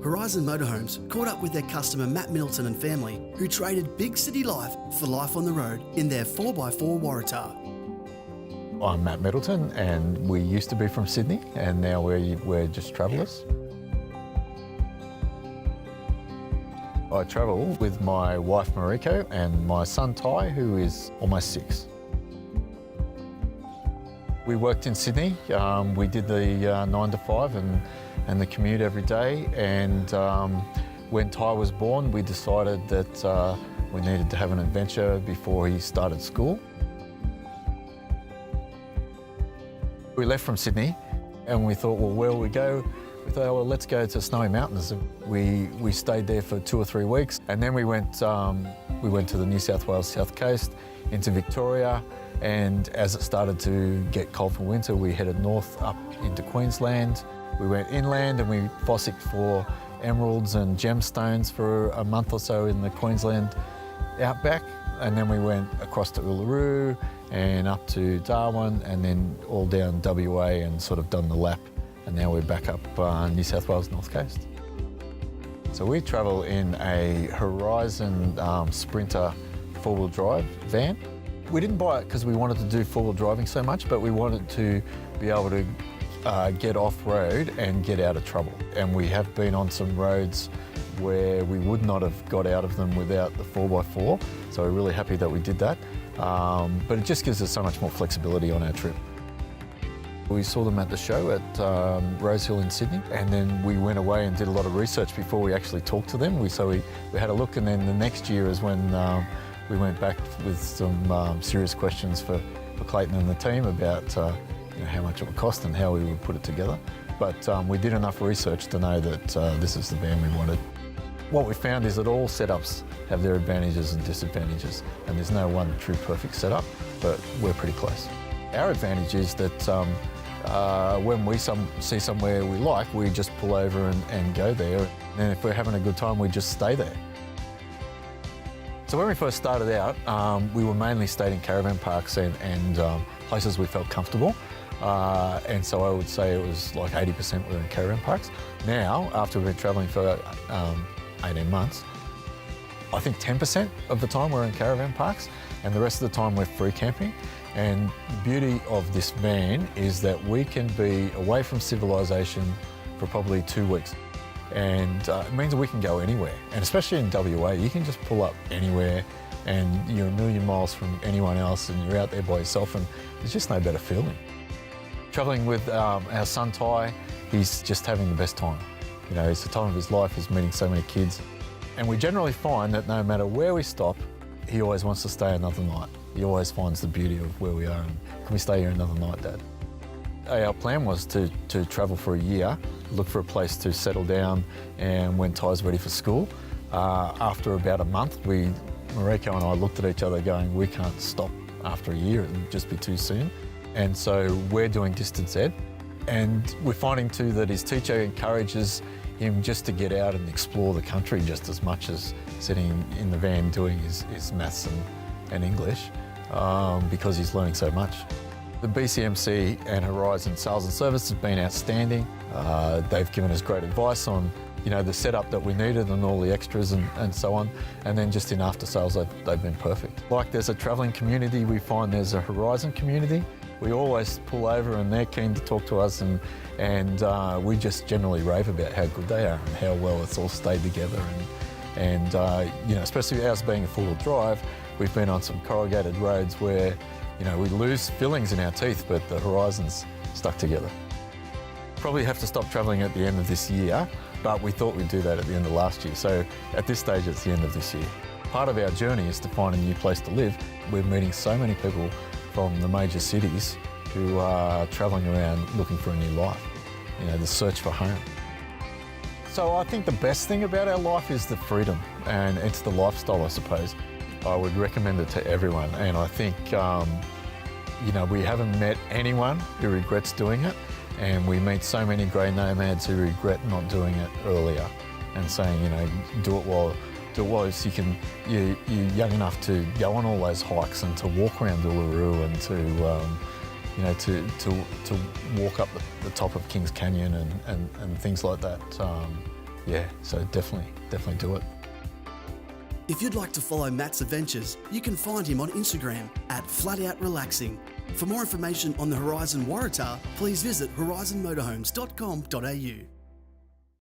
Horizon Motorhomes caught up with their customer Matt Middleton and family, who traded big city life for life on the road in their 4x4 Waratah. I'm Matt Middleton, and we used to be from Sydney, and now we're just travellers. I travel with my wife Mariko and my son Ty, who is almost 6. We worked in Sydney. We did the 9 to 5 and the commute every day, and when Ty was born, we decided that we needed to have an adventure before he started school. We left from Sydney and we thought, well, where will we go? We thought, well, let's go to Snowy Mountains. We stayed there for 2 or 3 weeks, and then we went to the New South Wales south coast, into Victoria, and as it started to get cold for winter, we headed north up into Queensland. We went inland and we fossicked for emeralds and gemstones for a month or so in the Queensland outback, and then we went across to Uluru and up to Darwin, and then all down WA and sort of done the lap, and now we're back up New South Wales North Coast. So we travel in a Horizon Sprinter 4-wheel drive van. We didn't buy it because we wanted to do 4-wheel driving so much, but we wanted to be able to get off-road and get out of trouble. And we have been on some roads where we would not have got out of them without the 4x4, so we're really happy that we did that. But it just gives us so much more flexibility on our trip. We saw them at the show at Rosehill in Sydney, and then we went away and did a lot of research before we actually talked to them. So we had a look, and then the next year is when we went back with some serious questions for Clayton and the team about how much it would cost and how we would put it together. But we did enough research to know that this is the van we wanted. What we found is that all setups have their advantages and disadvantages, and there's no one true perfect setup, but we're pretty close. Our advantage is that when we see somewhere we like, we just pull over and go there. And if we're having a good time, we just stay there. So when we first started out, we were mainly stayed in caravan parks and places we felt comfortable. And so I would say it was like 80% were in caravan parks. Now, after we've been travelling for 18 months, I think 10% of the time we're in caravan parks, and the rest of the time we're free camping. And the beauty of this van is that we can be away from civilization for probably 2 weeks. And it means that we can go anywhere. And especially in WA, you can just pull up anywhere and you're a million miles from anyone else and you're out there by yourself, and there's just no better feeling. Travelling with our son Ty, he's just having the best time. You know, it's the time of his life, he's meeting so many kids. And we generally find that no matter where we stop, he always wants to stay another night. He always finds the beauty of where we are and, can we stay here another night, Dad? Our plan was to travel for a year, look for a place to settle down, and when Ty's ready for school. After about a month, Mariko and I looked at each other going, we can't stop after a year, it would just be too soon. And so we're doing distance ed, and we're finding too that his teacher encourages him just to get out and explore the country just as much as sitting in the van doing his maths and English, because he's learning so much. The BCMC and Horizon Sales and Service has been outstanding. They've given us great advice on the setup that we needed and all the extras and so on. And then just in after sales, they've been perfect. Like there's a travelling community, we find there's a Horizon community. We always pull over and they're keen to talk to us, and we just generally rave about how good they are and how well it's all stayed together. And especially ours being a 4-wheel drive, we've been on some corrugated roads where we lose fillings in our teeth, but the Horizon's stuck together. Probably have to stop travelling at the end of this year, but we thought we'd do that at the end of last year. So at this stage, it's the end of this year. Part of our journey is to find a new place to live. We're meeting so many people from the major cities who are travelling around looking for a new life, the search for home. So I think the best thing about our life is the freedom, and it's the lifestyle, I suppose. I would recommend it to everyone, and I think we haven't met anyone who regrets doing it, and we meet so many grey nomads who regret not doing it earlier and saying, do it while you're young enough to go on all those hikes and to walk around Uluru and to walk up the top of Kings Canyon and things like that. Yeah, so definitely do it. If you'd like to follow Matt's adventures, you can find him on Instagram at FlatOutRelaxing. For more information on the Horizon Waratah, please visit horizonmotorhomes.com.au.